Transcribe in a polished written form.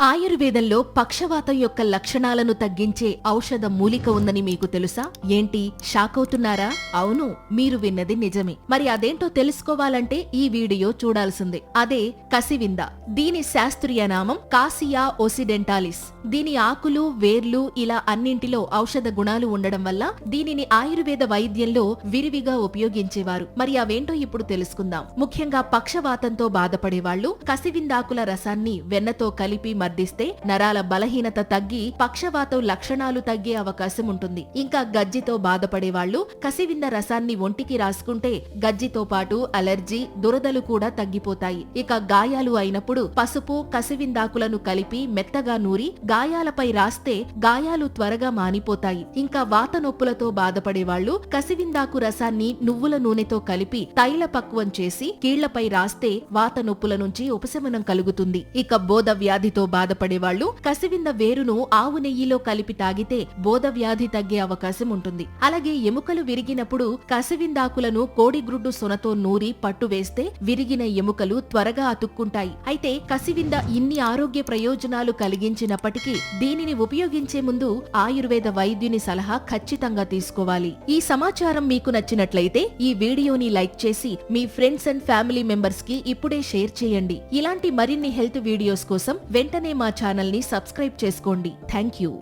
ఆయుర్వేదంలో పక్షవాతం యొక్క లక్షణాలను తగ్గించే ఔషధ మూలిక ఉందని మీకు తెలుసా? ఏంటి షాక్ అవుతున్నారా? అవును, మీరు విన్నది నిజమే. మరి అదేంటో తెలుసుకోవాలంటే ఈ వీడియో చూడాల్సిందే. అదే కసివింద. దీని శాస్త్రీయ నామం కాసియా ఓసిడెంటాలిస్. దీని ఆకులు, వేర్లు ఇలా అన్నింటిలో ఔషధ గుణాలు ఉండడం వల్ల దీనిని ఆయుర్వేద వైద్యంలో విరివిగా ఉపయోగించేవారు. మరి అవేంటో ఇప్పుడు తెలుసుకుందాం. ముఖ్యంగా పక్షవాతంతో బాధపడేవాళ్లు కసివిందాకుల రసాన్ని వెన్నతో కలిపి మర్దిస్తే నరాల బలహీనత తగ్గి పక్షవాతం లక్షణాలు తగ్గే అవకాశం ఉంటుంది. ఇంకా గజ్జితో బాధపడేవాళ్లు కసివింద రసాన్ని ఒంటికి రాసుకుంటే గజ్జితో పాటు అలర్జీ, దురదలు కూడా తగ్గిపోతాయి. ఇక గాయాలు అయినప్పుడు పసుపు, కసివిందాకులను కలిపి మెత్తగా నూరి గాయాలపై రాస్తే గాయాలు త్వరగా మానిపోతాయి. ఇంకా వాత నొప్పులతో బాధపడేవాళ్లు కసివిందాకు రసాన్ని నువ్వుల నూనెతో కలిపి తైల పక్వం చేసి కీళ్లపై రాస్తే వాత నొప్పుల నుంచి ఉపశమనం కలుగుతుంది. ఇక బోధ వ్యాధితో బాధపడేవాళ్లు కసివింద వేరును ఆవు నెయ్యిలో కలిపి తాగితే బోధ వ్యాధి తగ్గే అవకాశం ఉంటుంది. అలాగే ఎముకలు విరిగినప్పుడు కసివిందాకులను కోడిగ్రుడ్డు సొనతో నూరి పట్టు వేస్తే విరిగిన ఎముకలు త్వరగా అతుక్కుంటాయి. అయితే కసివింద ఇన్ని ఆరోగ్య ప్రయోజనాలు కలిగించినప్పటికీ దీనిని ఉపయోగించే ముందు ఆయుర్వేద వైద్యుని సలహా ఖచ్చితంగా తీసుకోవాలి. ఈ సమాచారం మీకు నచ్చినట్లయితే ఈ వీడియోని లైక్ చేసి మీ ఫ్రెండ్స్ అండ్ ఫ్యామిలీ మెంబర్స్ కి ఇప్పుడే షేర్ చేయండి. ఇలాంటి మరిన్ని హెల్త్ వీడియోస్ కోసం వెంటనే మా ఛానల్ ని సబ్స్క్రైబ్ చేసుకోండి. Thank you.